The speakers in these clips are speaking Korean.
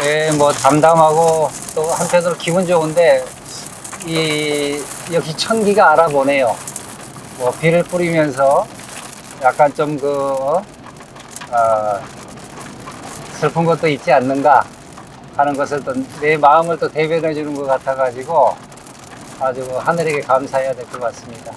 예, 뭐 담담하고 또 한편으로 기분 좋은데 역시 천기가 알아보네요. 뭐 비를 뿌리면서 약간 좀 슬픈 것도 있지 않는가 하는 것을 또 내 마음을 또 대변해 주는 것 같아 가지고 아주 하늘에게 감사해야 될 것 같습니다.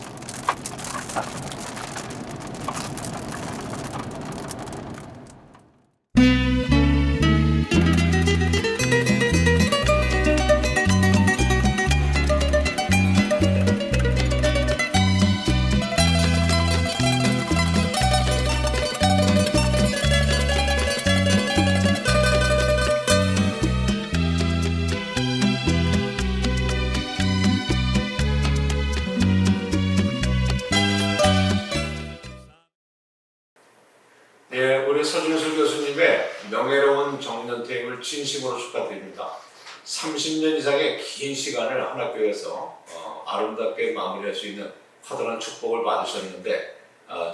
예, 우리 서준술 교수님의 명예로운 정년퇴임을 진심으로 축하드립니다. 30년 이상의 긴 시간을 한 학교에서 아름답게 마무리할 수 있는 커다란 축복을 받으셨는데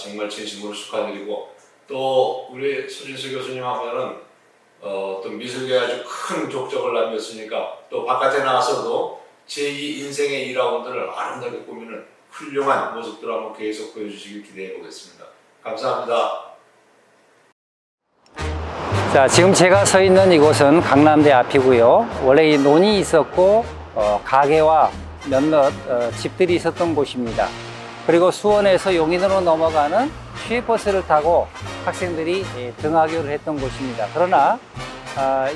정말 진심으로 축하드리고, 또 우리 서준술 교수님 하면은 또 미술계에 아주 큰 족적을 남겼으니까 또 바깥에 나와서도 제2 인생의 2라운드를 아름답게 꾸미는 훌륭한 모습들 한번 계속 보여주시길 기대해 보겠습니다. 감사합니다. 자, 지금 제가 서 있는 이곳은 강남대 앞이고요. 원래 이 논이 있었고 가게와 몇몇 집들이 있었던 곳입니다. 그리고 수원에서 용인으로 넘어가는 시외버스를 타고 학생들이 등하교를 했던 곳입니다. 그러나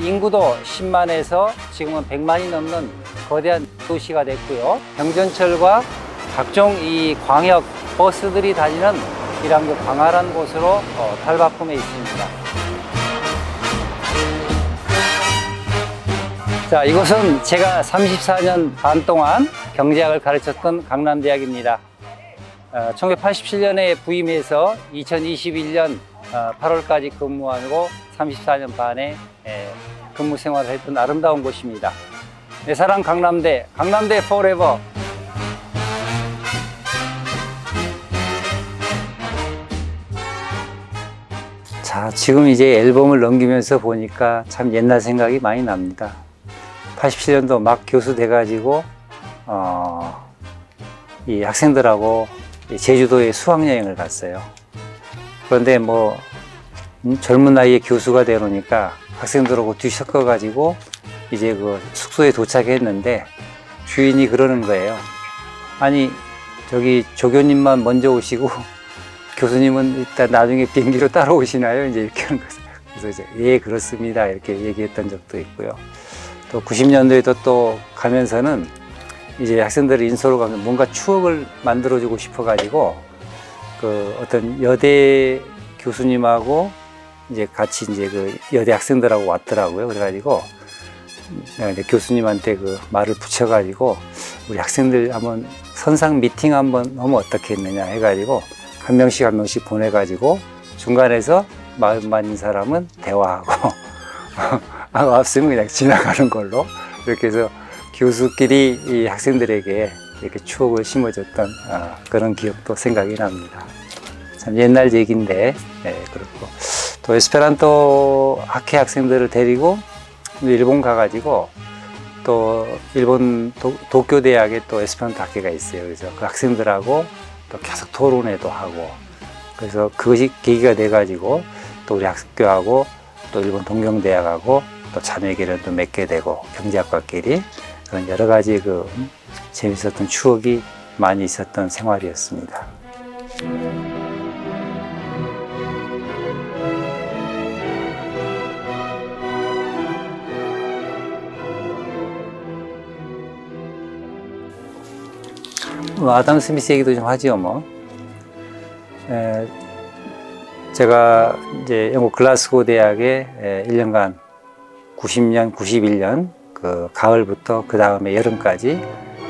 인구도 10만에서 지금은 100만이 넘는 거대한 도시가 됐고요. 경전철과 각종 이 광역 버스들이 다니는 이랑도 광활한 곳으로 탈바꿈해 있습니다. 자, 이곳은 제가 34년 반 동안 경제학을 가르쳤던 강남대학입니다. 1987년에 부임해서 2021년 8월까지 근무하고 34년 반의 근무 생활을 했던 아름다운 곳입니다. 내 사랑 강남대, 강남대 forever! 자, 지금 이제 앨범을 넘기면서 보니까 참 옛날 생각이 많이 납니다. 87년도 막 교수 돼가지고 이 학생들하고 제주도에 수학여행을 갔어요. 그런데 뭐 젊은 나이에 교수가 되놓으니까 학생들하고 뒤섞어가지고 이제 그 숙소에 도착했는데 주인이 그러는 거예요. 아니, 저기 조교님만 먼저 오시고 교수님은 일단 나중에 비행기로 따라오시나요? 이제 이렇게 하는 거죠. 그래서 이제 예, 그렇습니다, 이렇게 얘기했던 적도 있고요. 또 90년도에도 또 가면서는 이제 학생들 인솔을 가면 뭔가 추억을 만들어주고 싶어가지고 그 어떤 여대 교수님하고 이제 같이 이제 그 여대 학생들하고 왔더라고요. 그래가지고 내가 이제 교수님한테 그 말을 붙여가지고 우리 학생들 한번 선상 미팅 한번 하면 어떻겠느냐 해가지고 한 명씩 보내가지고 중간에서 마음 맞는 사람은 대화하고 없으면 그냥 지나가는 걸로 이렇게 해서 교수끼리 이 학생들에게 이렇게 추억을 심어줬던 그런 기억도 생각이 납니다. 참 옛날 얘기인데, 그렇고 또 에스페란토 학회 학생들을 데리고 일본 가가지고 또 일본 도쿄 대학에 또 에스페란토 학회가 있어요. 그래서 그 학생들하고 또 계속 토론회도 하고, 그래서 그것이 계기가 돼가지고 또 우리 학교하고 또 일본 동경대학하고 또 자매결연도 맺게 되고 경제학과끼리 그런 여러 가지 그 재밌었던 추억이 많이 있었던 생활이었습니다. 아담 스미스 얘기도 좀 하지요, 뭐. 제가 이제 영국 글라스고 대학에 1년간 90년, 91년 그 가을부터 그 다음에 여름까지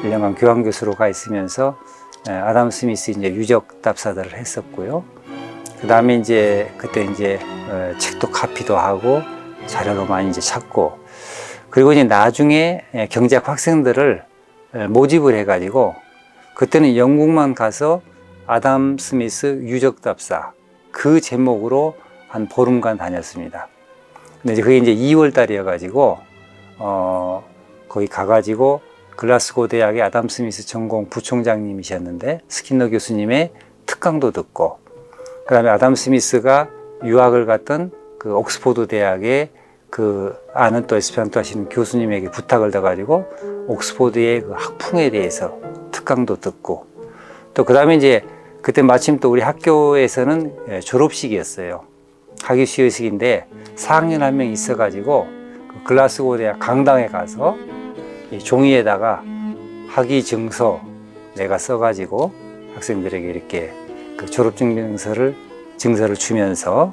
1년간 교환 교수로 가 있으면서 아담 스미스 이제 유적 답사들을 했었고요. 그 다음에 이제 그때 이제 책도 카피도 하고 자료도 많이 이제 찾고, 그리고 이제 나중에 경제학 학생들을 모집을 해가지고 그때는 영국만 가서 아담 스미스 유적 답사, 그 제목으로 한 보름간 다녔습니다. 근데 이제 그게 이제 2월 달이어가지고, 거기 가가지고 글라스고 대학의 아담 스미스 전공 부총장님이셨는데 스킨너 교수님의 특강도 듣고, 그 다음에 아담 스미스가 유학을 갔던 그 옥스포드 대학의 그 아는 또 에스페란토 하시는 교수님에게 부탁을 해가지고 옥스포드의 그 학풍에 대해서 특강도 듣고, 또 그 다음에 이제 그때 마침 또 우리 학교에서는 졸업식이었어요. 학위 수여식인데 4학년 한 명 있어가지고 그 글라스고 대학 강당에 가서 이 종이에다가 학위 증서 내가 써가지고 학생들에게 이렇게 그 졸업 증서를 주면서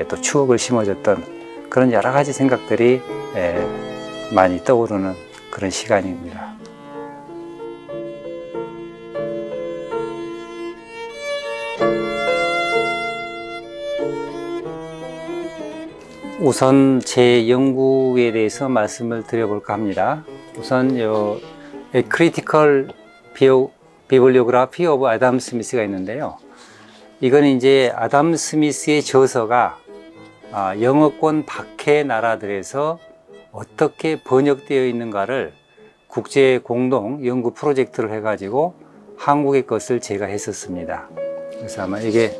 또 추억을 심어줬던 그런 여러 가지 생각들이 많이 떠오르는 그런 시간입니다. 우선 제 연구에 대해서 말씀을 드려볼까 합니다. 우선 A Critical Bibliography of Adam Smith가 있는데요. 이건 이제 아담 스미스의 저서가 영어권 밖의 나라들에서 어떻게 번역되어 있는가를 국제 공동 연구 프로젝트를 해가지고 한국의 것을 제가 했었습니다. 그래서 아마 이게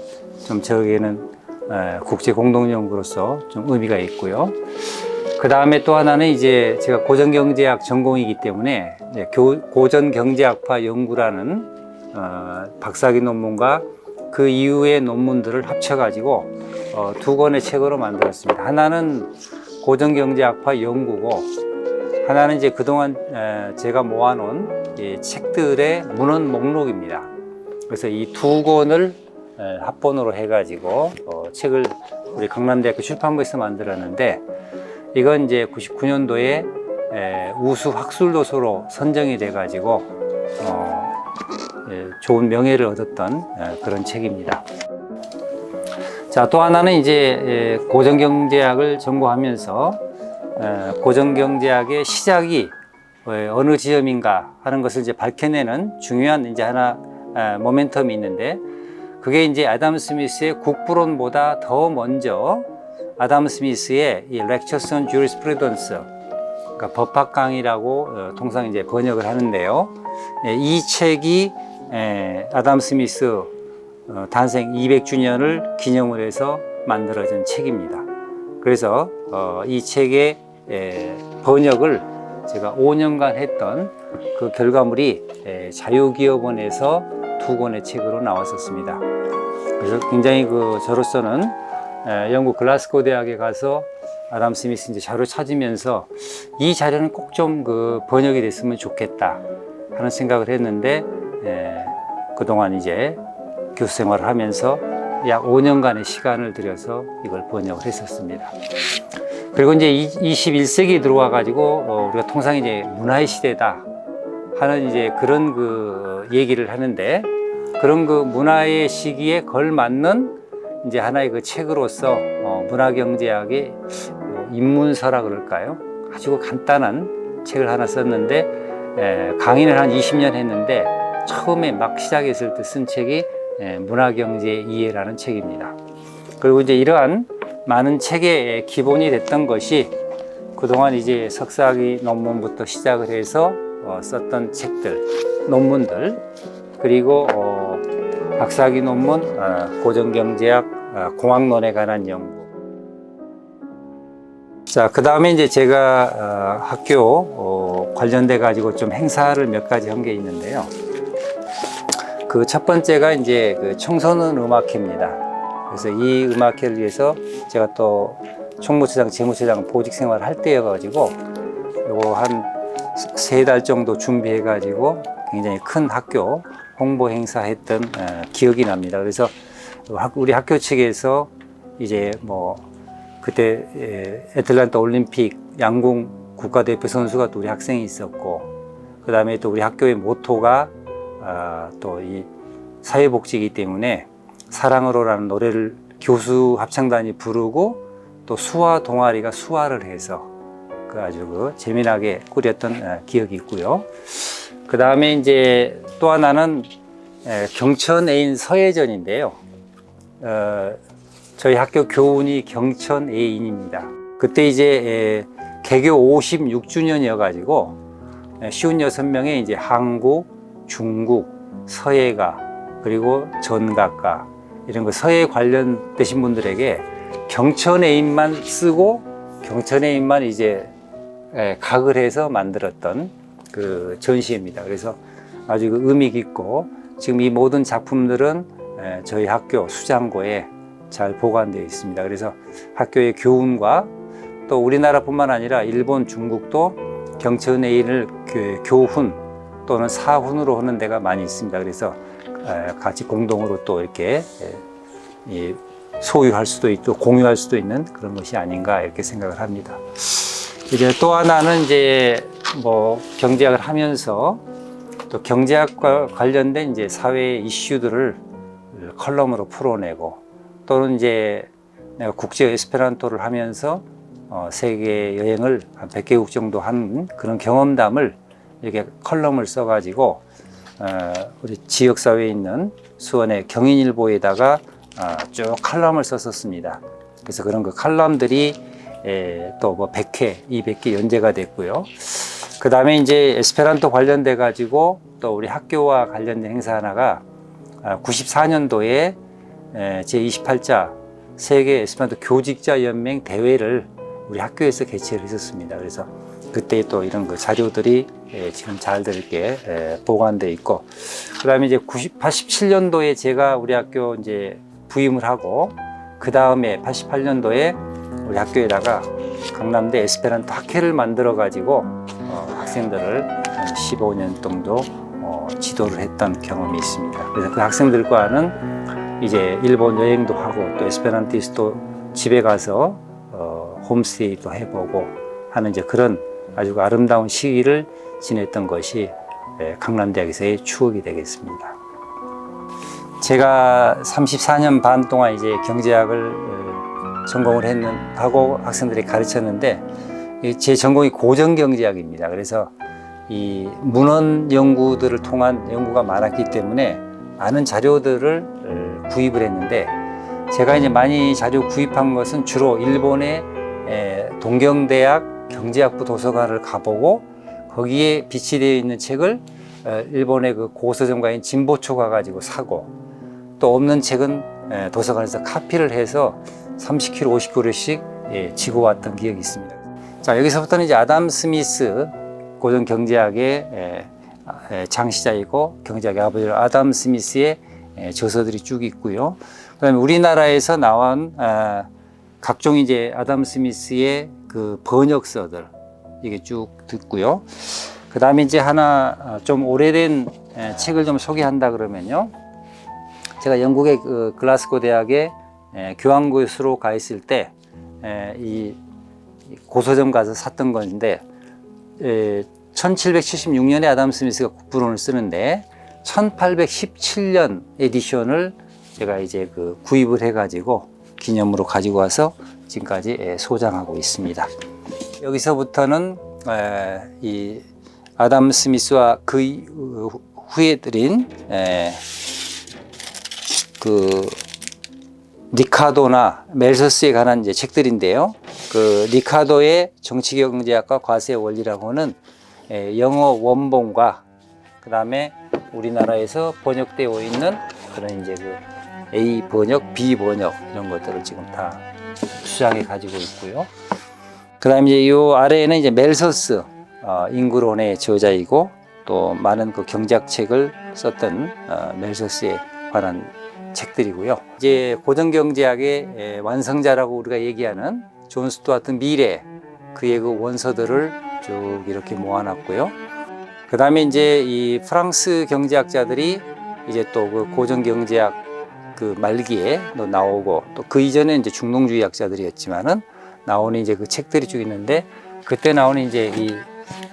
좀 저에게는 국제 공동 연구로서 좀 의미가 있고요. 그 다음에 또 하나는 이제 제가 고전경제학 전공이기 때문에 고전경제학파 연구라는 박사학위 논문과 그 이후의 논문들을 합쳐가지고 두 권의 책으로 만들었습니다. 하나는 고전경제학파 연구고, 하나는 이제 그동안 제가 모아놓은 이 책들의 문헌 목록입니다. 그래서 이 두 권을 합본으로 해가지고 책을 우리 강남대학교 출판부에서 만들었는데, 이건 이제 99년도에 우수 학술도서로 선정이 돼가지고 좋은 명예를 얻었던 그런 책입니다. 자, 또 하나는 이제 고전경제학을 전공하면서 고전경제학의 시작이 어느 지점인가 하는 것을 이제 밝혀내는 중요한 이제 하나 모멘텀이 있는데, 그게 이제 아담 스미스의 국부론보다 더 먼저 아담 스미스의 이 Lectures on Jurisprudence, 그러니까 법학 강의라고 통상 이제 번역을 하는데요. 이 책이 아담 스미스 탄생 200주년을 기념을 해서 만들어진 책입니다. 그래서 이 책의 번역을 제가 5년간 했던 그 결과물이 자유기업원에서 두 권의 책으로 나왔었습니다. 그래서 굉장히 저로서는 영국 글라스고 대학에 가서 아담 스미스 이제 자료 찾으면서 이 자료는 꼭 좀 번역이 됐으면 좋겠다 하는 생각을 했는데, 그동안 이제 교수 생활을 하면서 약 5년간의 시간을 들여서 이걸 번역을 했었습니다. 그리고 이제 21세기에 들어와 가지고 우리가 통상 이제 문화의 시대다 하는 이제 그런 얘기를 하는데, 그런 문화의 시기에 걸맞는 이제 하나의 책으로서 문화경제학의 입문서라 그럴까요? 아주 간단한 책을 하나 썼는데, 강의를 한 20년 했는데 처음에 막 시작했을 때 쓴 책이 문화경제 이해라는 책입니다. 그리고 이제 이러한 많은 책의 기본이 됐던 것이 그동안 이제 석사학위 논문부터 시작을 해서 썼던 책들, 논문들, 그리고 박사학위 논문, 고전경제학, 공학론에 관한 연구. 자, 그 다음에 이제 제가 학교 관련돼 가지고 좀 행사를 몇 가지 한 게 있는데요. 그 첫 번째가 이제 청소년 음악회입니다. 그래서 이 음악회를 위해서 제가 또 총무처장, 재무처장 보직 생활을 할 때여가지고 요거 한 3달 정도 준비해가지고 굉장히 큰 학교 홍보 행사 했던 기억이 납니다. 그래서 우리 학교 측에서 이제 그때 애틀랜타 올림픽 양궁 국가대표 선수가 또 우리 학생이 있었고, 그 다음에 또 우리 학교의 모토가 또 이 사회복지이기 때문에 사랑으로라는 노래를 교수 합창단이 부르고, 또 수화 동아리가 수화를 해서 아주 재미나게 꾸렸던 기억이 있고요. 그 다음에 이제 또 하나는 경천애인 서예전인데요. 저희 학교 교훈이 경천 A인입니다. 그때 이제 개교 56주년이어가지고 56명의 이제 한국, 중국, 서예가 그리고 전각가 이런 거 서예 관련되신 분들에게 경천 A인만 쓰고 경천 A인만 이제 각을 해서 만들었던 그 전시회입니다. 그래서 아주 그 의미 깊고 지금 이 모든 작품들은 저희 학교 수장고에 잘 보관되어 있습니다. 그래서 학교의 교훈과 또 우리나라뿐만 아니라 일본, 중국도 경천 A인을 교훈 또는 사훈으로 하는 데가 많이 있습니다. 그래서 같이 공동으로 또 이렇게 소유할 수도 있고 공유할 수도 있는 그런 것이 아닌가 이렇게 생각을 합니다. 이제 또 하나는 이제 뭐 경제학을 하면서 또 경제학과 관련된 이제 사회 이슈들을 컬럼으로 풀어내고 또는 이제 내가 국제 에스페란토를 하면서 세계 여행을 한 100개국 정도 한 그런 경험담을 이렇게 컬럼을 써가지고 우리 지역사회에 있는 수원의 경인일보에다가 쭉 컬럼을 썼었습니다. 그래서 그런 그 컬럼들이 또 뭐 100회, 200개 연재가 됐고요. 그 다음에 이제 에스페란토 관련돼 가지고 또 우리 학교와 관련된 행사 하나가 94년도에 제28자 세계 에스페란토 교직자 연맹 대회를 우리 학교에서 개최를 했었습니다. 그래서 그때 또 이런 그 자료들이 지금 잘들 이렇게 보관돼 있고, 그 다음에 이제 87년도에 제가 우리 학교 이제 부임을 하고, 그 다음에 88년도에 우리 학교에다가 강남대 에스페란토 학회를 만들어 가지고 학생들을 한 15년 정도 지도를 했던 경험이 있습니다. 그래서 그 학생들과는 이제 일본 여행도 하고 또 에스페란티스트 집에 가서 홈스테이도 해보고 하는 이제 그런 아주 아름다운 시기를 지냈던 것이 강남대학에서의 추억이 되겠습니다. 제가 34년 반 동안 이제 경제학을 전공을 하고 학생들이 가르쳤는데, 제 전공이 고전경제학입니다. 그래서 이 문헌 연구들을 통한 연구가 많았기 때문에 많은 자료들을 구입을 했는데, 제가 이제 많이 자료 구입한 것은 주로 일본의 동경대학 경제학부 도서관을 가보고 거기에 비치되어 있는 책을 일본의 그 고서점가인 진보초 가가지고 사고, 또 없는 책은 도서관에서 카피를 해서 30kg, 50kg씩 지고 왔던 기억이 있습니다. 자, 여기서부터는 이제 아담 스미스 고전 경제학의 창시자이고 경제학의 아버지로 아담 스미스의 저서들이 쭉 있고요. 그다음에 우리나라에서 나온 각종 이제 아담 스미스의 그 번역서들 이게 쭉 듣고요. 그다음에 이제 하나 좀 오래된 책을 좀 소개한다 그러면요. 제가 영국의 그 글라스고 대학에 교환교수로 가 있을 때 이 고서점 가서 샀던 건데, 1776년에 아담 스미스가 국부론을 쓰는데 1817년 에디션을 제가 이제 그 구입을 해가지고 기념으로 가지고 와서 지금까지 소장하고 있습니다. 여기서부터는 이 아담 스미스와 그 후에 들인 그 리카도나 멜서스에 관한 이제 책들인데요. 그 리카도의 정치경제학과 과세 원리라고 하는 영어 원본과 그 다음에 우리나라에서 번역되어 있는 그런 이제 그 A 번역, B 번역 이런 것들을 지금 다 수장해 가지고 있고요. 그 다음에 이제 이 아래에는 이제 멜서스 인구론의 저자이고 또 많은 그 경제학 책을 썼던 멜서스에 관한 책들이고요. 이제 고전경제학의 완성자라고 우리가 얘기하는 존 스튜어트 밀의 그의 그 원서들을 쭉 이렇게 모아놨고요. 그 다음에 이제 이 프랑스 경제학자들이 이제 또 그 고전경제학 그 말기에 또 나오고 또 그 이전에 이제 중농주의학자들이었지만은 나오는 이제 그 책들이 쭉 있는데, 그때 나오는 이제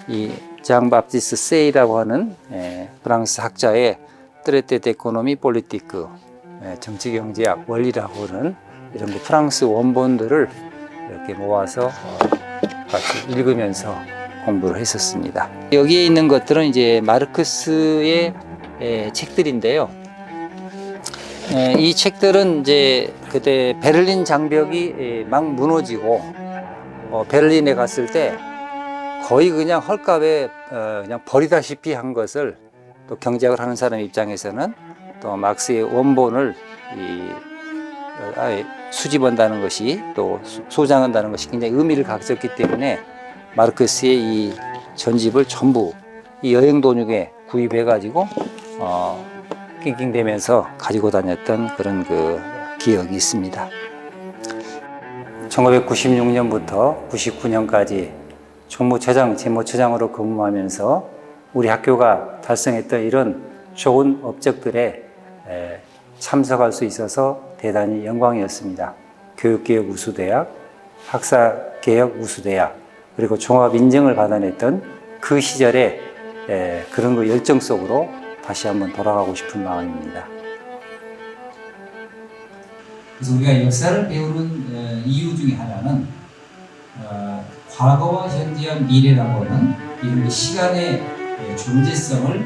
이 장 바프티스트 세이라고 하는 프랑스 학자의 트레테 데코노미 폴리티크 정치경제학 원리라고 하는 이런 그 프랑스 원본들을 이렇게 모아서 같이 읽으면서 공부를 했었습니다. 여기에 있는 것들은 이제 마르크스의 책들인데요. 이 책들은 이제 그때 베를린 장벽이 막 무너지고 베를린에 갔을 때 거의 그냥 헐값에 그냥 버리다시피 한 것을 또 경제학을 하는 사람 입장에서는 또 막스의 원본을 수집한다는 것이 또 소장한다는 것이 굉장히 의미를 가졌기 때문에 마르크스의 이 전집을 전부 이 여행 도중에 구입해 가지고 낑낑대면서 가지고 다녔던 그런 그 기억이 있습니다. 1996년부터 99년까지 총무처장, 재무처장으로 근무하면서 우리 학교가 달성했던 이런 좋은 업적들에 참석할 수 있어서 대단히 영광이었습니다. 교육개혁 우수대학, 학사개혁 우수대학, 그리고 종합 인증을 받아냈던 그 시절에 그런 그 열정 속으로 다시 한번 돌아가고 싶은 마음입니다. 그래서 우리가 역사를 배우는 이유 중에 하나는 과거와 현재와 미래라고 하는 이런 시간의 존재성을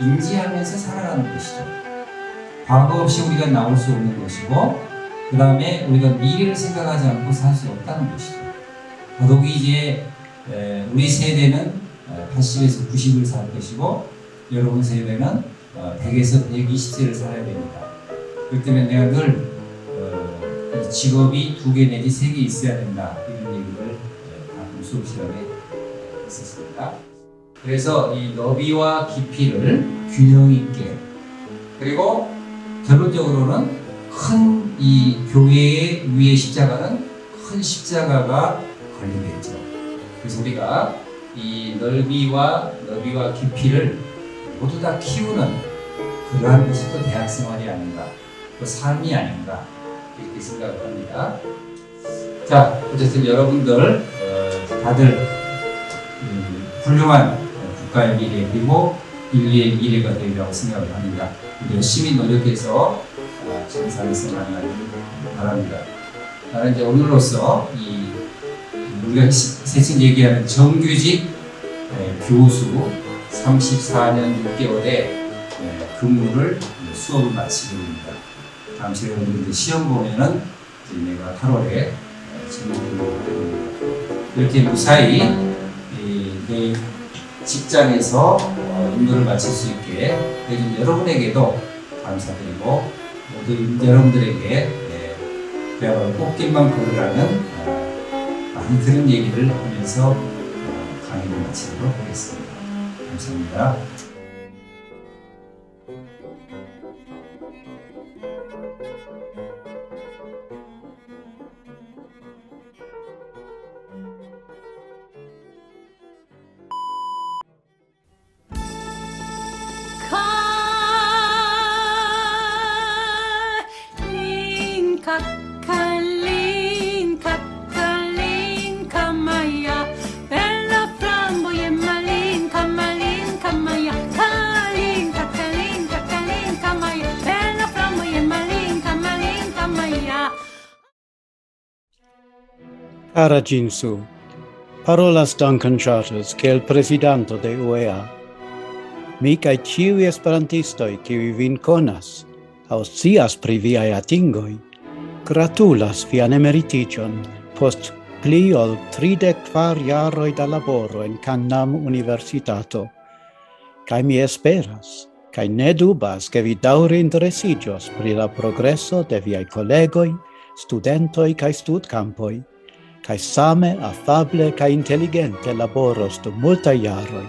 인지하면서 살아가는 것이죠. 과거 없이 우리가 나올 수 없는 것이고, 그 다음에 우리가 미래를 생각하지 않고 살 수 없다는 것이죠. 더더욱이 이제 우리 세대는 80에서 90을 살 것이고, 여러분 세대는 100에서 120세를 살아야 됩니다. 그렇기 때문에 내가 늘 직업이 2개 내지 3개 있어야 된다, 이런 얘기를 가끔 수업 시간에 했었습니다. 그래서 이 너비와 깊이를 균형 있게, 그리고 결론적으로는 큰 이 교회의 위에 십자가는 큰 십자가가 걸리게 했죠. 그래서 우리가 이 넓이와 깊이를 모두 다 키우는 그러한 것이 또 대학생활이 아닌가, 또 삶이 아닌가, 이렇게 생각을 합니다. 자, 어쨌든 여러분들 다들 훌륭한 국가의 미래, 그리고 인류의 미래가 되리라고 생각을 합니다. 열심히 노력해서 정상의 생활을 바랍니다. 나는 이제 오늘로써 우리가 세칭 얘기하는 정규직 교수 34년 6개월의 근무를 수업을 마치게 됩니다. 다음 시간에 여러분들 시험 보면은 내가 8월에 진행을 됩니다. 이렇게 무사히 내 직장에서 임무를 마칠 수 있게 해준 여러분에게도 감사드리고, 모두 여러분들에게 그야말로 꽃길만 걸으라는 많이 들은 얘기를 하면서 강의를 마치도록 하겠습니다. 감사합니다. Kakalin, Kakalin, Kamaya, Bella Flamboye Malin, Kamalin, Kamaya, Kalin, Kakalin, Kakalin, Kamaya, Bella Flamboye Malin, Kamalin, Kamaya. Cara Jinsu, parolas Duncan Charters, che il presidente de UEA. Mi cae ciui esperantistoi, qui vin conas, auscias pri viae atingoi, gratulas vian emeriticion post pli ol 34 jaroi da laboro en Kannam Universitato. Kai mi esperas, kai ne dubas che vi daure interesigios pri la progresso de viai collegoi, studentoi kai studcampoi, kai same affable kai intelligente laboros dum multa jaroi,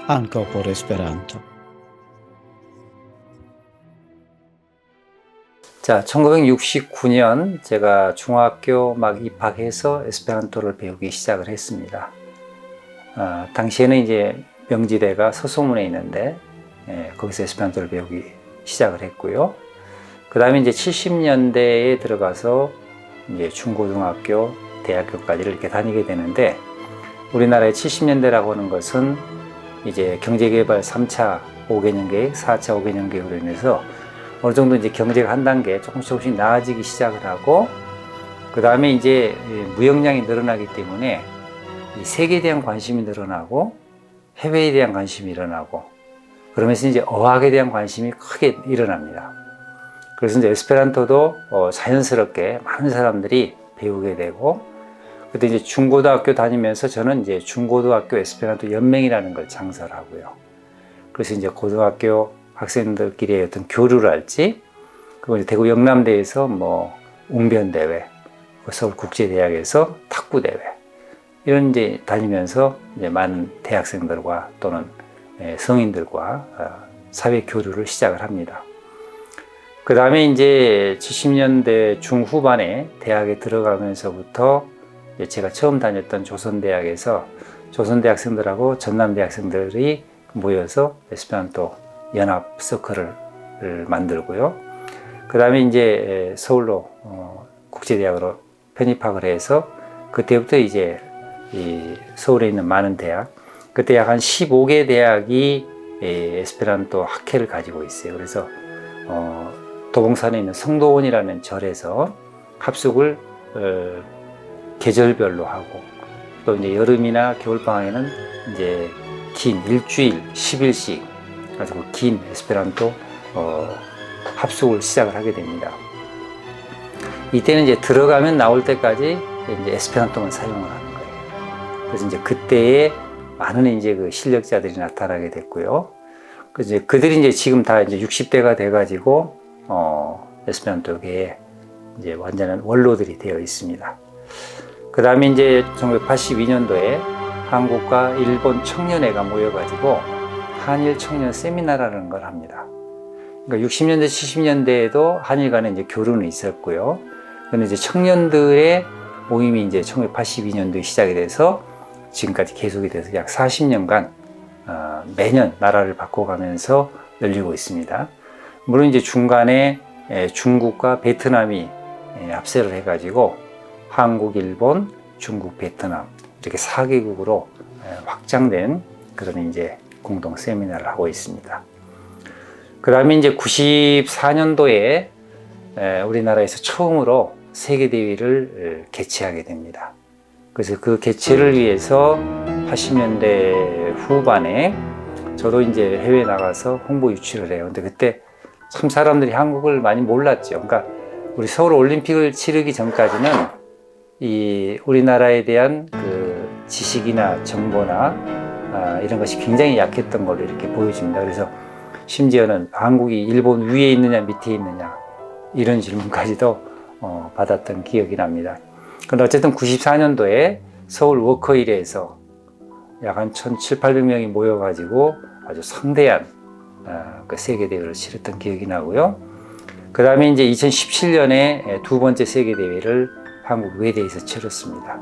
anco por Esperanto. 자, 1969년 제가 중학교 막 입학해서 에스페란토를 배우기 시작을 했습니다. 당시에는 이제 명지대가 서소문에 있는데 거기서 에스페란토를 배우기 시작을 했고요. 그 다음에 이제 70년대에 들어가서 이제 중고등학교, 대학교까지를 이렇게 다니게 되는데, 우리나라의 70년대라고 하는 것은 이제 경제개발 3차 5개년 계획, 4차 5개년 계획으로 인해서 어느 정도 이제 경제가 한 단계 조금씩 나아지기 시작을 하고, 그 다음에 이제 무역량이 늘어나기 때문에 이 세계에 대한 관심이 늘어나고 해외에 대한 관심이 일어나고, 그러면서 이제 어학에 대한 관심이 크게 일어납니다. 그래서 이제 에스페란토도 자연스럽게 많은 사람들이 배우게 되고, 그때 이제 중고등학교 다니면서 저는 이제 중고등학교 에스페란토 연맹이라는 걸 창설하고요. 그래서 이제 고등학교 학생들끼리의 어떤 교류를 할지, 그리고 이제 대구 영남대에서 뭐 웅변대회, 서울국제대학에서 탁구대회, 이런 이제 다니면서 이제 많은 대학생들과 또는 성인들과 사회 교류를 시작을 합니다. 그 다음에 이제 70년대 중후반에 대학에 들어가면서부터 제가 처음 다녔던 조선대학에서 조선대 학생들하고 전남대 학생들이 모여서 에스페란토 연합 서클을 만들고요. 그 다음에 이제 서울로 국제대학으로 편입학을 해서 그때부터 이제 이 서울에 있는 많은 대학, 그때 약 한 15개 대학이 에스페란토 학회를 가지고 있어요. 그래서 도봉산에 있는 성도원이라는 절에서 합숙을 계절별로 하고, 또 이제 여름이나 겨울방학에는 이제 긴 일주일 10일씩 가지고 긴 에스페란토 합숙을 시작을 하게 됩니다. 이때는 이제 들어가면 나올 때까지 이제 에스페란토만 사용을 하는 거예요. 그래서 이제 그때에 많은 이제 그 실력자들이 나타나게 됐고요. 그래서 이제 그들이 이제 지금 다 이제 60대가 돼가지고 에스페란토계에 이제 완전한 원로들이 되어 있습니다. 그 다음에 이제 1982년도에 한국과 일본 청년회가 모여가지고 한일 청년 세미나라는 걸 합니다. 그러니까 60년대, 70년대에도 한일 간에 이제 교류는 있었고요. 근데 이제 청년들의 모임이 이제 1982년도에 시작이 돼서 지금까지 계속이 돼서 약 40년간 매년 나라를 바꿔가면서 열리고 있습니다. 물론 이제 중간에 중국과 베트남이 합세를 해가지고 한국, 일본, 중국, 베트남 이렇게 4개국으로 확장된 그런 이제 공동 세미나를 하고 있습니다. 그 다음에 이제 94년도에 우리나라에서 처음으로 세계대회를 개최하게 됩니다. 그래서 그 개최를 위해서 80년대 후반에 저도 이제 해외에 나가서 홍보 유치를 해요. 근데 그때 참 사람들이 한국을 많이 몰랐죠. 그러니까 우리 서울 올림픽을 치르기 전까지는 이 우리나라에 대한 그 지식이나 정보나 이런 것이 굉장히 약했던 걸로 이렇게 보여집니다. 그래서 심지어는 한국이 일본 위에 있느냐 밑에 있느냐 이런 질문까지도 받았던 기억이 납니다. 그런데 어쨌든 94년도에 서울 워커힐에서 약 한 1,700~800명이 모여가지고 아주 성대한 그 세계대회를 치렀던 기억이 나고요. 그 다음에 이제 2017년에 두 번째 세계대회를 한국 외대에서 치렀습니다.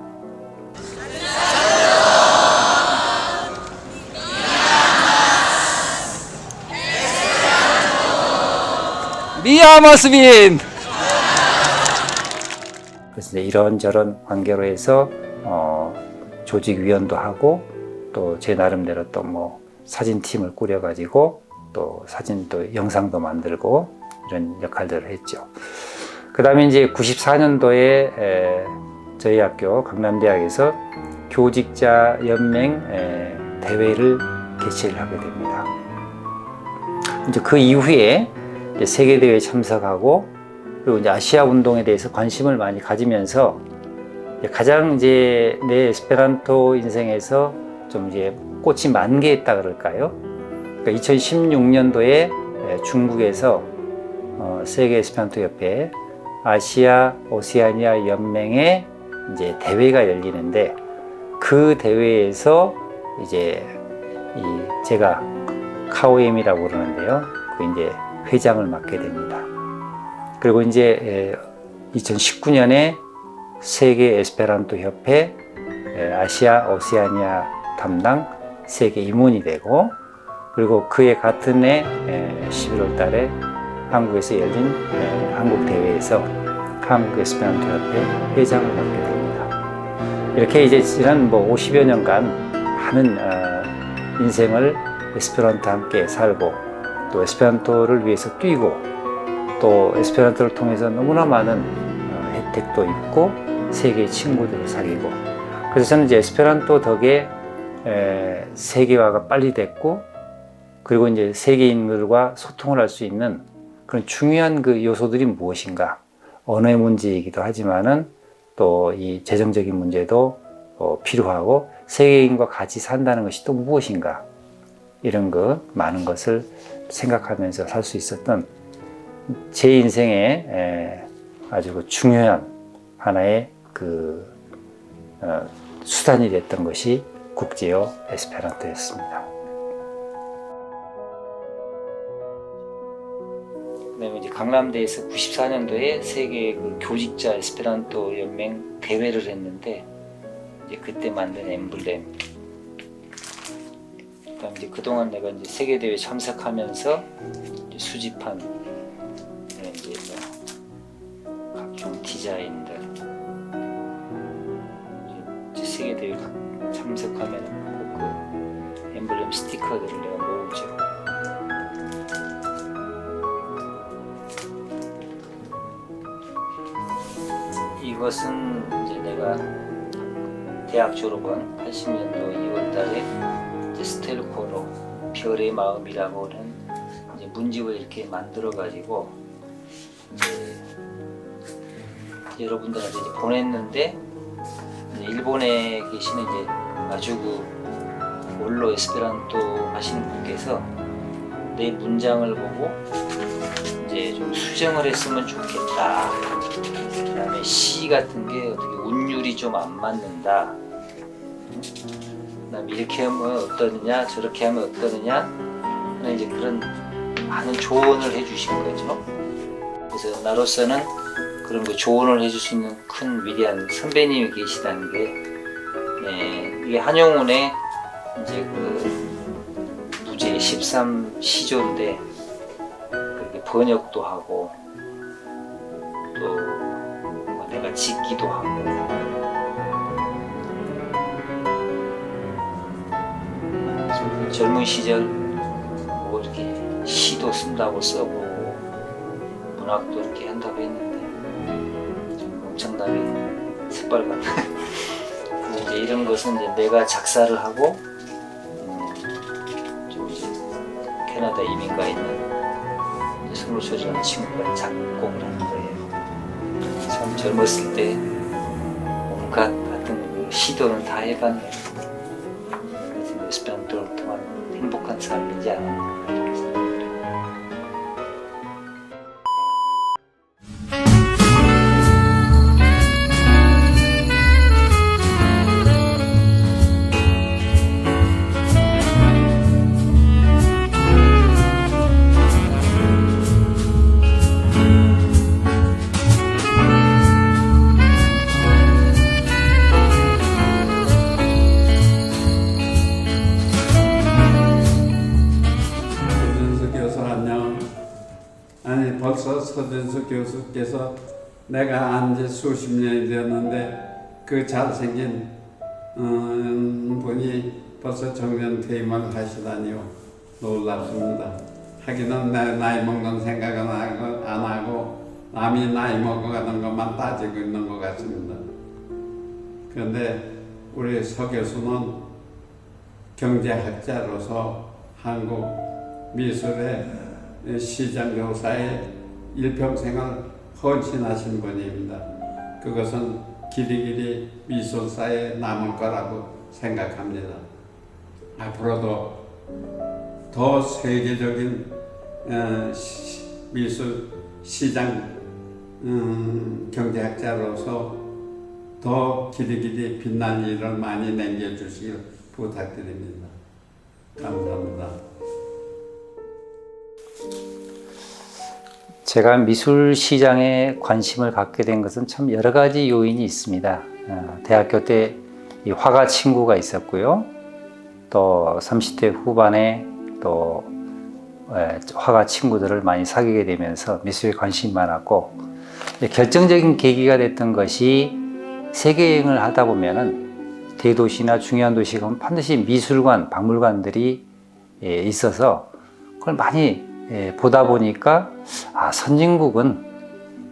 미야마스빈! 그래서 이제 이런저런 관계로 해서 조직위원도 하고 또 제 나름대로 또 뭐 사진팀을 꾸려가지고 또 사진 또 영상도 만들고 이런 역할들을 했죠. 그 다음에 이제 94년도에 저희 학교 강남대학에서 교직자 연맹 대회를 개최를 하게 됩니다. 이제 그 이후에 이제 세계대회에 참석하고 그리고 이제 아시아 운동에 대해서 관심을 많이 가지면서 가장 이제 내 에스페란토 인생에서 좀 이제 꽃이 만개했다 그럴까요? 그러니까 2016년도에 중국에서 세계 에스페란토 협회 아시아 오세아니아 연맹의 이제 대회가 열리는데 그 대회에서 이제 제가 카오엠이라고 그러는데요. 그 이제 회장을 맡게 됩니다. 그리고 이제 2019년에 세계 에스페란토 협회 아시아 오세아니아 담당 세계 임원이 되고 그리고 그해 같은 해 11월 달에 한국에서 열린 한국 대회에서 한국 에스페란토 협회 회장을 맡게 됩니다. 이렇게 이제 지난 50여 년간 많은 인생을 에스페란토와 함께 살고 또 에스페란토를 위해서 뛰고 또 에스페란토를 통해서 너무나 많은 혜택도 있고 세계의 친구들을 사귀고 그래서 저는 이제 에스페란토 덕에 세계화가 빨리 됐고 그리고 이제 세계인들과 소통을 할 수 있는 그런 중요한 그 요소들이 무엇인가? 언어의 문제이기도 하지만은 또 이 재정적인 문제도 필요하고 세계인과 같이 산다는 것이 또 무엇인가? 이런 것 많은 것을 생각하면서 살 수 있었던 제 인생의 아주 그 중요한 하나의 그 수단이 됐던 것이 국제어 에스페란토였습니다. 그다음에 이제 강남대에서 94년도에 세계 그 교직자 에스페란토 연맹 대회를 했는데 이제 그때 만든 엠블렘. 그다음 이제 그동안 내가 이제 세계 대회 참석하면서 이제 수집한 이제 뭐 각종 디자인들. 이제 세계 대회 참석하면 꼭 그 엠블렘 스티커들을 내가 모으죠. 이것은 이제 내가 대학 졸업한 80년도 2월달에 이제 스텔코로 별의 마음이라고 하는 이제 문집을 이렇게 만들어 가지고 이제 여러분들한테 이제 보냈는데 이제 일본에 계시는 이제 아주 그 원로 에스페란토 하시는 분께서 내 문장을 보고 이제 좀 수정을 했으면 좋겠다. 그다음에 시 같은 게 어떻게 운율이 좀 안 맞는다. 그다음에 이렇게 하면 어떠느냐, 저렇게 하면 어떠느냐 하는 이제 그런 많은 조언을 해주신 거죠. 그래서 나로서는 그런 거 조언을 해줄 수 있는 큰 위대한 선배님이 계시다는 게, 이게 한용운의 이제 그 무제 13시조인데 그렇게 번역도 하고 또 내가 짓기도 하고 젊은 시절 뭐 이렇게 시도 쓴다고 써보고 문학도 이렇게 한다고 했는데 좀 엄청나게 새빨간 이제 이런 것은 이제 내가 작사를 하고 좀 이제 캐나다 이민가 있는 손호철이라는 친구가 작곡을 하는 거예요. 참 젊었을 때 온갖 같은 그 시도는 다 해봤네요. 그래서 에스페란토를 통한 행복한 삶이지 않았나. 벌써 서준수 교수께서 내가 안 지 수십 년이 되었는데 그 잘생긴 분이 벌써 정년 퇴임을 하시다니요. 놀랍습니다. 하기는 내 나이 먹는 생각은 안 하고 남이 나이 먹어가는 것만 따지고 있는 것 같습니다. 그런데 우리 서 교수는 경제학자로서 한국 미술의 시장교사의 일평생을 헌신하신 분입니다. 그것은 길이길이 미술사에 남을 거라고 생각합니다. 앞으로도 더 세계적인 미술 시장 경제학자로서 더 길이길이 빛난 일을 많이 남겨주시길 부탁드립니다. 감사합니다. 제가 미술 시장에 관심을 갖게 된 것은 참 여러 가지 요인이 있습니다. 대학교 때 이 화가 친구가 있었고요. 또 30대 후반에 또 화가 친구들을 많이 사귀게 되면서 미술에 관심이 많았고, 결정적인 계기가 됐던 것이 세계 여행을 하다 보면은 대도시나 중요한 도시 가면 반드시 미술관, 박물관들이 있어서 그걸 많이 보다 보니까 선진국은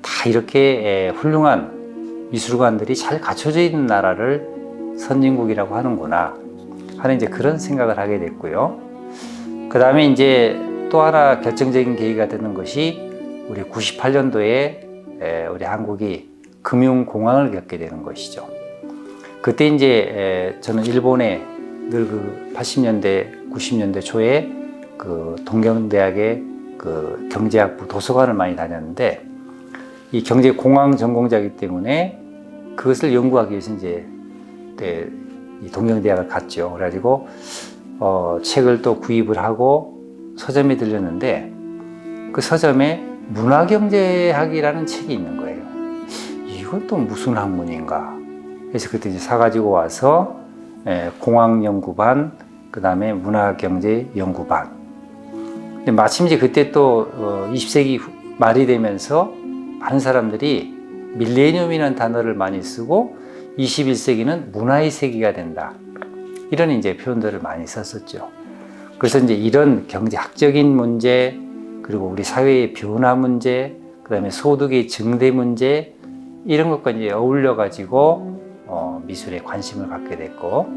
다 이렇게 훌륭한 미술관들이 잘 갖춰져 있는 나라를 선진국이라고 하는구나 하는 이제 그런 생각을 하게 됐고요. 그 다음에 이제 또 하나 결정적인 계기가 되는 것이 우리 98년도에 우리 한국이 금융공황을 겪게 되는 것이죠. 그때 이제 저는 일본에 늘 그 80년대, 90년대 초에 그 동경대학의 그 경제학부 도서관을 많이 다녔는데 이 경제공황 전공자이기 때문에 그것을 연구하기 위해서 이제 이 동경대학을 갔죠. 그래가지고 책을 또 구입을 하고 서점에 들렸는데 그 서점에 문화경제학이라는 책이 있는 거예요. 이건 또 무슨 학문인가? 그래서 그때 이제 사가지고 와서 공학연구반, 그 다음에 문화경제연구반. 근데 마침 이제 그때 또 20세기 말이 되면서 많은 사람들이 밀레니엄이라는 단어를 많이 쓰고 21세기는 문화의 세기가 된다. 이런 이제 표현들을 많이 썼었죠. 그래서 이제 이런 경제학적인 문제, 그리고 우리 사회의 변화 문제, 그 다음에 소득의 증대 문제, 이런 것과 이제 어울려 가지고 미술에 관심을 갖게 됐고,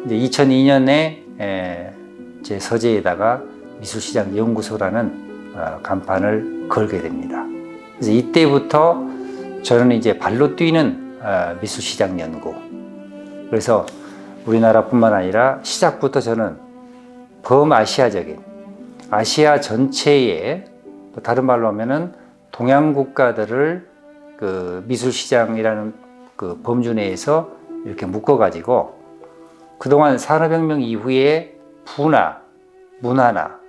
이제 2002년에 제 서재에다가 미술시장 연구소라는 간판을 걸게 됩니다. 그래서 이때부터 저는 이제 발로 뛰는 미술시장 연구. 그래서 우리나라뿐만 아니라 시작부터 저는 범아시아적인 아시아 전체의, 다른 말로 하면은 동양 국가들을 그 미술시장이라는 그 범주 내에서 이렇게 묶어가지고 그동안 산업혁명 이후에 부나 문화나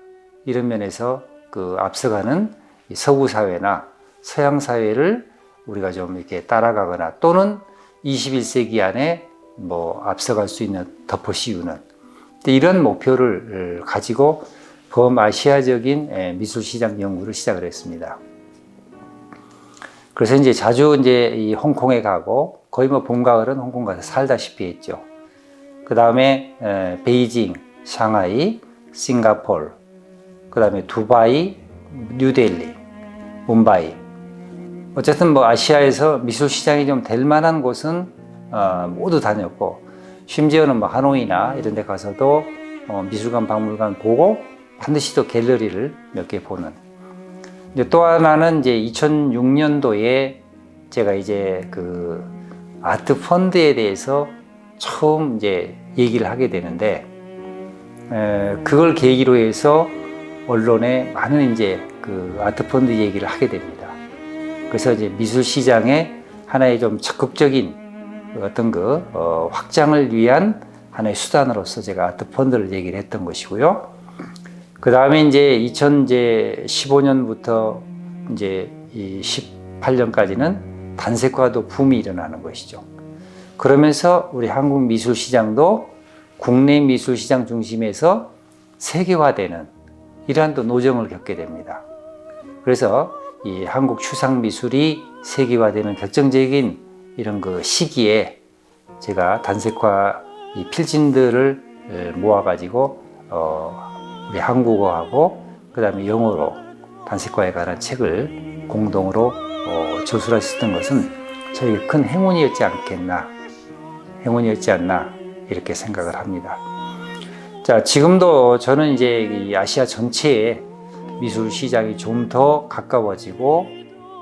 이런 면에서 그 앞서가는 서구 사회나 서양 사회를 우리가 좀 이렇게 따라가거나 또는 21세기 안에 뭐 앞서갈 수 있는 덮어 씌우는 이런 목표를 가지고 범아시아적인 미술시장 연구를 시작을 했습니다. 그래서 이제 자주 이제 이 홍콩에 가고 거의 뭐 봄, 가을은 홍콩 가서 살다시피 했죠. 그 다음에 베이징, 상하이, 싱가포르, 그 다음에 두바이, 뉴델리, 뭄바이. 어쨌든 뭐 아시아에서 미술 시장이 좀 될 만한 곳은 모두 다녔고, 심지어는 뭐 하노이나 이런 데 가서도 미술관, 박물관 보고 반드시 또 갤러리를 몇 개 보는. 이제 또 하나는 이제 2006년도에 제가 이제 그 아트 펀드에 대해서 처음 이제 얘기를 하게 되는데, 그걸 계기로 해서 언론에 많은 이제 그 아트 펀드 얘기를 하게 됩니다. 그래서 이제 미술 시장의 하나의 좀 적극적인 어떤 그 확장을 위한 하나의 수단으로서 제가 아트 펀드를 얘기를 했던 것이고요. 그 다음에 이제 2015년부터 이제 이 18년까지는 단색화도 붐이 일어나는 것이죠. 그러면서 우리 한국 미술 시장도 국내 미술 시장 중심에서 세계화되는 이러한 또 노정을 겪게 됩니다. 그래서 이 한국 추상 미술이 세계화되는 결정적인 이런 그 시기에 제가 단색화 이 필진들을 모아가지고 우리 한국어하고 그 다음에 영어로 단색화에 관한 책을 공동으로 저술할 수 있었던 것은 저에게 큰 행운이었지 않나 이렇게 생각을 합니다. 자, 지금도 저는 이제 이 아시아 전체에 미술 시장이 좀 더 가까워지고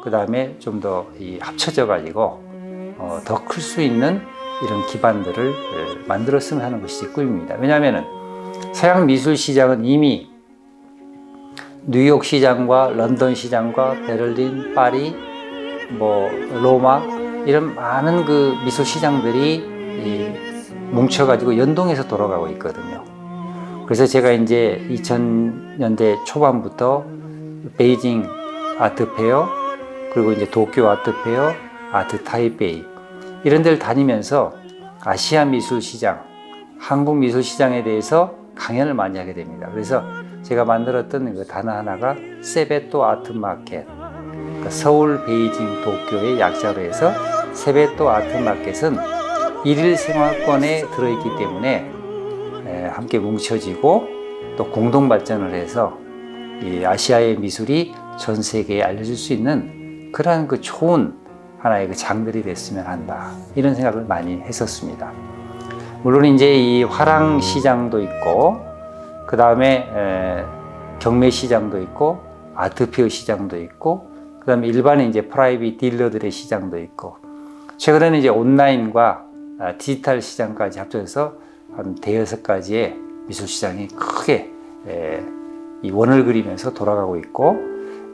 그 다음에 좀 더 합쳐져 가지고 더 클 수 있는 이런 기반들을 만들었으면 하는 것이 제 꿈입니다. 왜냐하면 서양 미술 시장은 이미 뉴욕 시장과 런던 시장과 베를린, 파리, 뭐 로마 이런 많은 그 미술 시장들이 뭉쳐가지고 연동해서 돌아가고 있거든요. 그래서 제가 이제 2000년대 초반부터 베이징 아트 페어, 그리고 이제 도쿄 아트 페어, 아트 타이베이 이런 데를 다니면서 아시아 미술 시장, 한국 미술 시장에 대해서 강연을 많이 하게 됩니다. 그래서 제가 만들었던 그 단어 하나가 세베토 아트 마켓, 그러니까 서울, 베이징, 도쿄의 약자로 해서 세베토 아트 마켓은 일일 생활권에 들어있기 때문에 함께 뭉쳐지고 또 공동 발전을 해서 이 아시아의 미술이 전 세계에 알려질 수 있는 그러한 그 좋은 하나의 그 장들이 됐으면 한다, 이런 생각을 많이 했었습니다. 물론 이제 이 화랑 시장도 있고 그 다음에 경매 시장도 있고 아트페어 시장도 있고 그다음에 일반인 이제 프라이빗 딜러들의 시장도 있고, 최근에는 이제 온라인과 디지털 시장까지 합쳐서 한 대여섯 가지의 미술 시장이 크게 이 원을 그리면서 돌아가고 있고,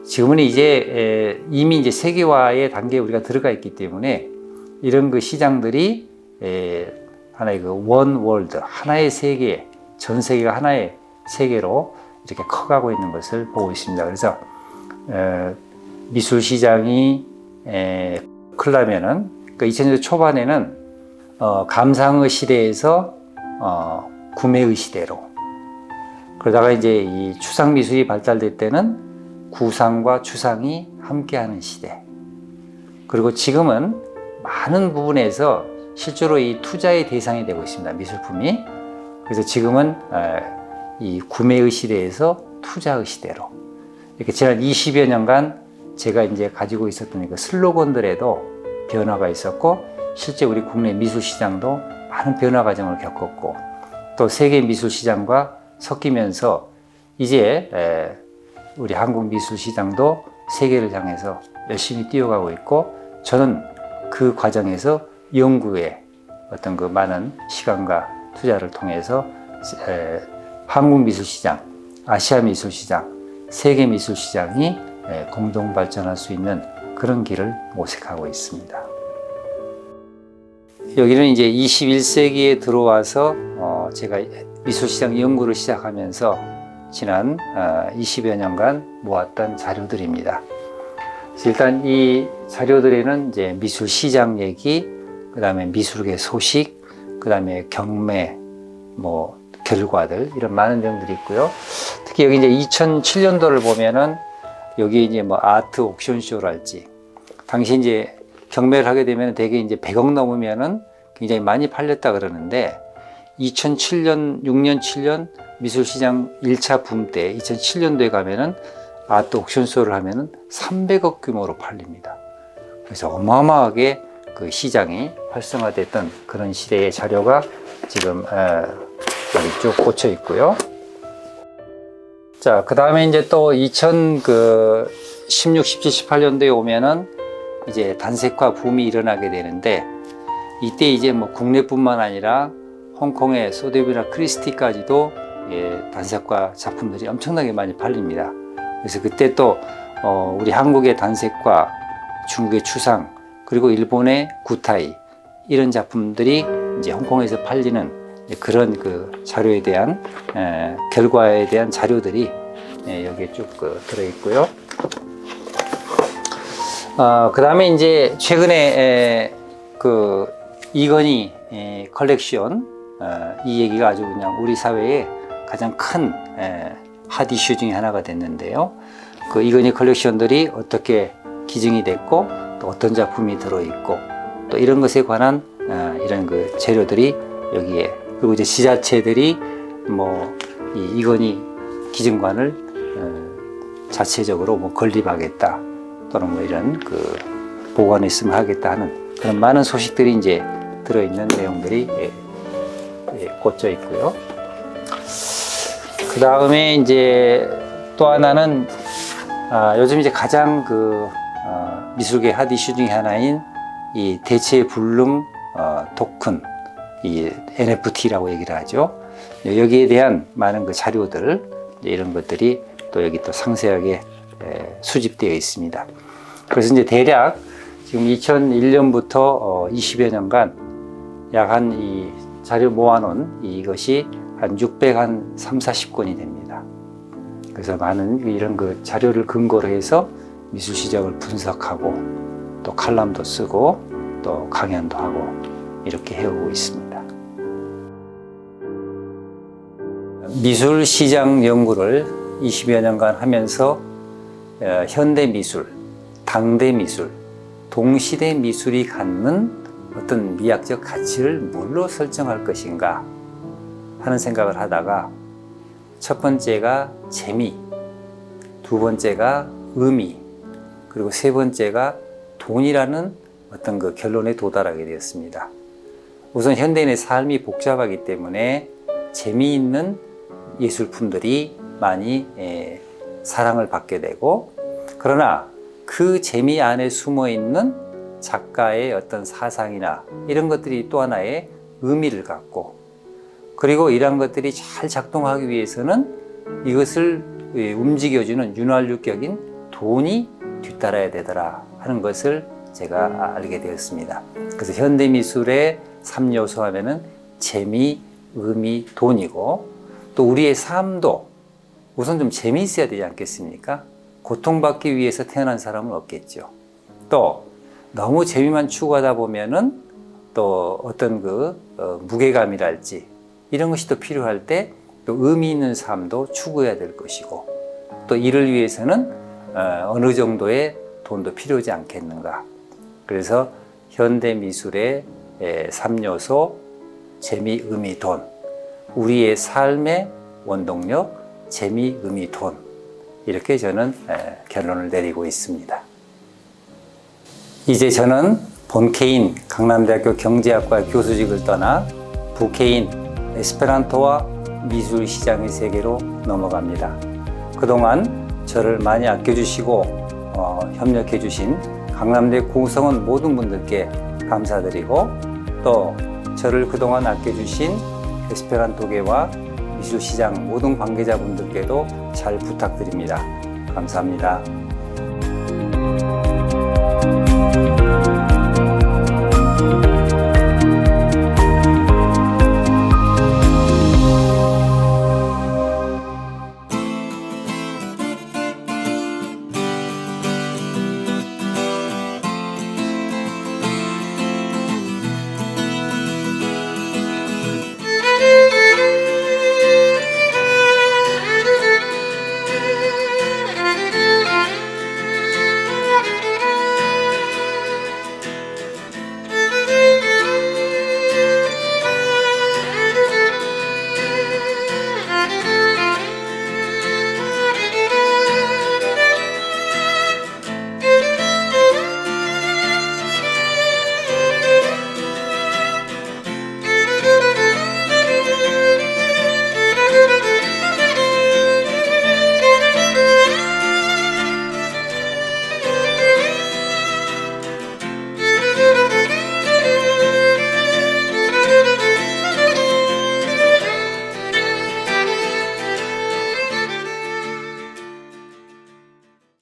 지금은 이제 이미 이제 세계화의 단계에 우리가 들어가 있기 때문에 이런 그 시장들이 하나의 그 원 월드, 하나의 세계, 전 세계가 하나의 세계로 이렇게 커가고 있는 것을 보고 있습니다. 그래서 미술 시장이 클라면은 그 2000년대 초반에는 감상의 시대에서 구매의 시대로, 그러다가 이제 이 추상 미술이 발달될 때는 구상과 추상이 함께하는 시대, 그리고 지금은 많은 부분에서 실제로 이 투자의 대상이 되고 있습니다, 미술품이. 그래서 지금은 이 구매의 시대에서 투자의 시대로, 이렇게 지난 20여 년간 제가 이제 가지고 있었던 그 슬로건들에도 변화가 있었고, 실제 우리 국내 미술 시장도 많은 변화 과정을 겪었고, 또 세계 미술 시장과 섞이면서 이제 우리 한국 미술 시장도 세계를 향해서 열심히 뛰어가고 있고, 저는 그 과정에서 연구에 어떤 그 많은 시간과 투자를 통해서 한국 미술 시장, 아시아 미술 시장, 세계 미술 시장이 공동 발전할 수 있는 그런 길을 모색하고 있습니다. 여기는 이제 21세기에 들어와서 제가 미술시장 연구를 시작하면서 지난 20여 년간 모았던 자료들입니다. 일단 이 자료들에는 이제 미술시장 얘기, 그 다음에 미술계 소식, 그 다음에 경매, 결과들, 이런 많은 내용들이 있고요. 특히 여기 이제 2007년도를 보면은 여기 이제 아트 옥션쇼랄지, 당시 이제 경매를 하게 되면 대개 이제 100억 넘으면은 굉장히 많이 팔렸다 그러는데, 2007년, 6년, 7년 미술시장 1차 붐 때 2007년도에 가면은 아트 옥션쇼를 하면은 300억 규모로 팔립니다. 그래서 어마어마하게 그 시장이 활성화됐던 그런 시대의 자료가 지금 여기 쭉 꽂혀 있고요. 자, 그 다음에 이제 또 2016, 17, 18년도에 오면은 이제 단색화 붐이 일어나게 되는데, 이때 이제 국내뿐만 아니라 홍콩의 소데비나 크리스티까지도 단색화 작품들이 엄청나게 많이 팔립니다. 그래서 그때 또 우리 한국의 단색화, 중국의 추상, 그리고 일본의 구타이, 이런 작품들이 이제 홍콩에서 팔리는 그런 그 자료에 대한 결과에 대한 자료들이 여기에 쭉 들어 있고요. 그 다음에 이제 최근에 그 이건희 컬렉션, 이 얘기가 아주 그냥 우리 사회에 가장 큰 핫 이슈 중에 하나가 됐는데요. 그 이건희 컬렉션들이 어떻게 기증이 됐고, 또 어떤 작품이 들어있고, 또 이런 것에 관한 이런 그 재료들이 여기에, 그리고 이제 지자체들이 이 이건희 기증관을 자체적으로 건립하겠다, 또는 이런 그 보관했으면 하겠다 하는 그런 많은 소식들이 이제 들어있는 내용들이 꽂혀 있고요. 그 다음에 이제 또 하나는 요즘 이제 가장 그 미술계 핫 이슈 중에 하나인 이 대체 불능 토큰, 이 NFT라고 얘기를 하죠. 여기에 대한 많은 그 자료들, 이런 것들이 또 여기 또 상세하게 수집되어 있습니다. 그래서 이제 대략 지금 2001년부터 20여 년간 약 한 이 자료 모아놓은 이것이 한 640권이 됩니다. 그래서 많은 이런 그 자료를 근거로 해서 미술 시장을 분석하고, 또 칼럼도 쓰고, 또 강연도 하고, 이렇게 해오고 있습니다. 미술 시장 연구를 20여 년간 하면서 현대 미술, 당대 미술, 동시대 미술이 갖는 어떤 미학적 가치를 뭘로 설정할 것인가 하는 생각을 하다가, 첫 번째가 재미, 두 번째가 의미, 그리고 세 번째가 돈이라는 어떤 그 결론에 도달하게 되었습니다. 우선 현대인의 삶이 복잡하기 때문에 재미있는 예술품들이 많이 사랑을 받게 되고, 그러나 그 재미 안에 숨어 있는 작가의 어떤 사상이나 이런 것들이 또 하나의 의미를 갖고, 그리고 이러한 것들이 잘 작동하기 위해서는 이것을 움직여주는 윤활유격인 돈이 뒤따라야 되더라 하는 것을 제가 알게 되었습니다. 그래서 현대미술의 3요소 하면은 재미, 의미, 돈이고, 또 우리의 삶도 우선 좀 재미있어야 되지 않겠습니까? 고통받기 위해서 태어난 사람은 없겠죠. 또 너무 재미만 추구하다 보면은 또 어떤 무게감이랄지 이런 것이 또 필요할 때 또 의미 있는 삶도 추구해야 될 것이고, 또 이를 위해서는 어느 정도의 돈도 필요하지 않겠는가. 그래서 현대미술의 3요소 재미, 의미, 돈, 우리의 삶의 원동력 재미, 의미, 돈, 이렇게 저는 결론을 내리고 있습니다. 이제 저는 본캐인 강남대학교 경제학과 교수직을 떠나 부캐인 에스페란토와 미술 시장의 세계로 넘어갑니다. 그동안 저를 많이 아껴주시고 협력해 주신 강남대 구성원 모든 분들께 감사드리고, 또 저를 그동안 아껴주신 에스페란토계와 미술 시장 모든 관계자분들께도 잘 부탁드립니다. 감사합니다.